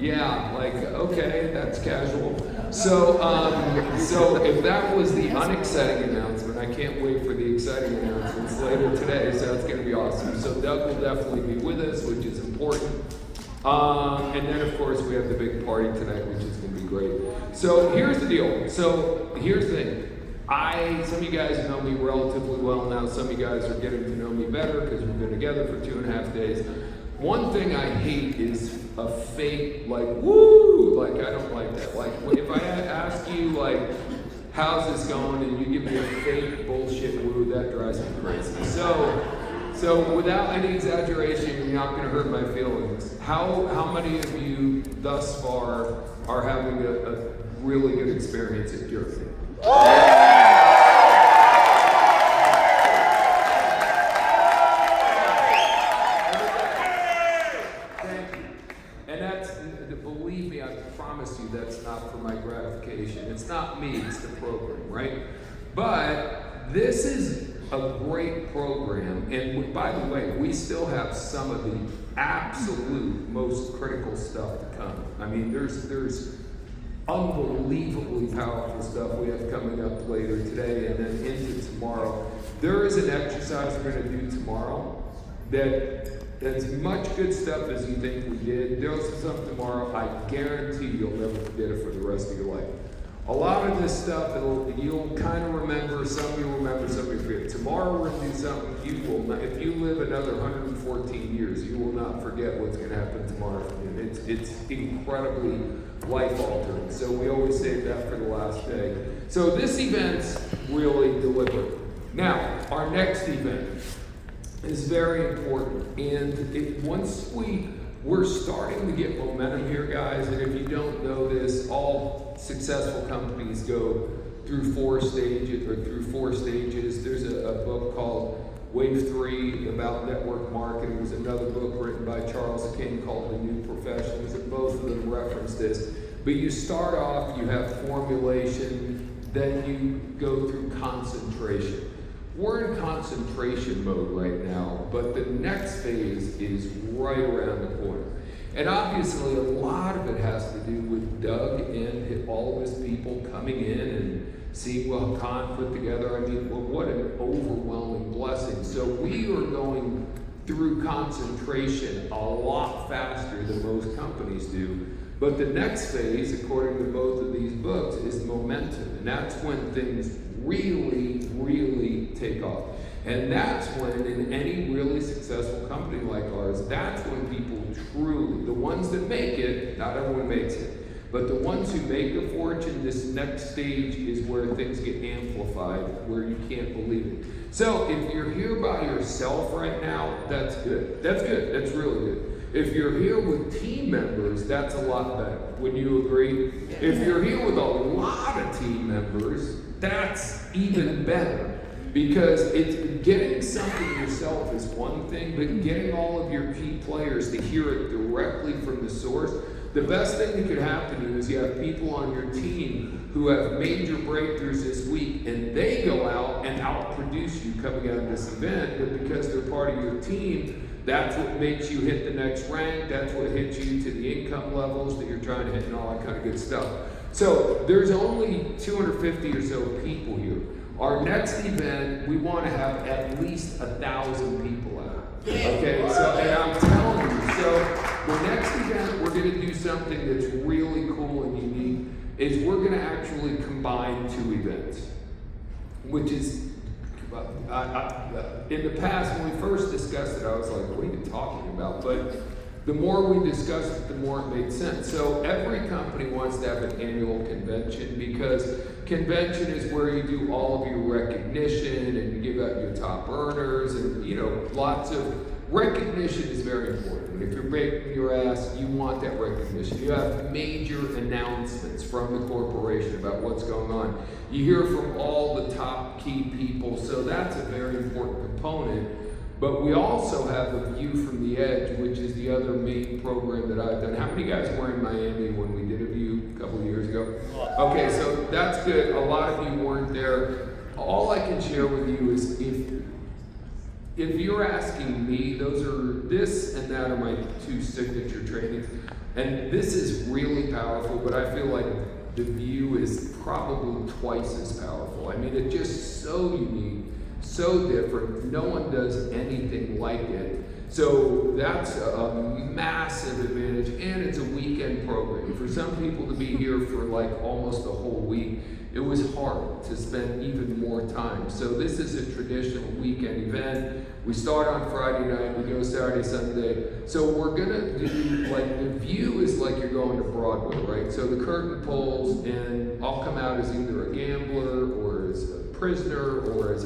Yeah, like, okay, that's casual. So, so if that was the unexciting announcement, I can't wait for the exciting announcements later today, so it's going to be awesome. So Doug will definitely be with us, which is important. And then, of course, we have the big party tonight, which is going to be great. So here's the deal. So here's the thing. Some of you guys know me relatively well now. Some of you guys are getting to know me better because we've been together for 2.5 days. One thing I hate is a fake, like, woo, like, I don't like that. Like, if I ask you, like, how's this going, and you give me a fake bullshit woo, that drives me crazy. So without any exaggeration, you're not going to hurt my feelings. How many of you thus far are having a really good experience at Jersey? Believe me, I promise you that's not for my gratification. It's not me, it's the program, right? But this is a great program, and by the way, we still have some of the absolute most critical stuff to come. I mean, there's unbelievably powerful stuff we have coming up later today and then into tomorrow. There is an exercise we're going to do tomorrow that's as much good stuff as you think we did. There's some tomorrow. I guarantee you'll never forget it for the rest of your life. A lot of this stuff you'll kind of remember. Some you'll remember, some you'll forget. Tomorrow we're going to do something you will not. If you live another 114 years, you will not forget what's going to happen tomorrow from you. It's incredibly life-altering. So we always save that for the last day. So this event's really deliberate. Now, our next event is very important, and once we're starting to get momentum here, guys. And if you don't know this, all successful companies go through four stages. There's a book called Wave 3 about network marketing. There's another book written by Charles King called The New Professionals, and both of them reference this. But you start off, you have formulation, then you go through concentration. We're in concentration mode right now, but the next phase is right around the corner. And obviously, a lot of it has to do with Doug and all of his people coming in and seeing what Con put together. I mean, well, what an overwhelming blessing. So we are going through concentration a lot faster than most companies do. But the next phase, according to both of these books, is momentum. And that's when things really, really take off. And that's when, in any really successful company like ours, that's when people truly, the ones that make it, not everyone makes it, but the ones who make a fortune, this next stage is where things get amplified, where you can't believe it. So if you're here by yourself right now, that's good. That's good. That's really good. If you're here with team members, that's a lot better. Wouldn't you agree? If you're here with a lot of team members, that's even better. Because it's getting something yourself is one thing, but getting all of your key players to hear it directly from the source, the best thing that could happen to you is you have people on your team who have major breakthroughs this week, and they go out and outproduce you coming out of this event, but because they're part of your team, that's what makes you hit the next rank, that's what hits you to the income levels that you're trying to hit and all that kind of good stuff. So there's only 250 or so people here. Our next event, we want to have at least 1,000 people out. Okay, so, and I'm telling you, so the next event, we're going to do something that's really cool and unique, is we're going to actually combine two events, which is, in the past, when we first discussed it, I was like, what are you talking about? But the more we discussed it, the more it made sense. So every company wants to have an annual convention, because convention is where you do all of your recognition and you give out your top earners, and lots of recognition is very important. If you're breaking your ass, you want that recognition. You have major announcements from the corporation about what's going on. You hear from all the top key people, so that's a very important component. But we also have a view from the edge, which is the other main program that I've done. How many guys were in Miami when we did a view a couple of years ago? Okay, so that's good. A lot of you weren't there. All I can share with you is if you're asking me, this and that are my two signature trainings. And this is really powerful, but I feel like the view is probably twice as powerful. I mean, it's just so unique, so different. No one does anything like it. So that's a massive advantage, and it's a weekend program. For some people to be here for like almost a whole week, it was hard to spend even more time. So this is a traditional weekend event. We start on Friday night, we go Saturday, Sunday. So we're gonna do, like, the view is like you're going to Broadway, right? So the curtain pulls, and I'll come out as either a gambler or as a prisoner or as a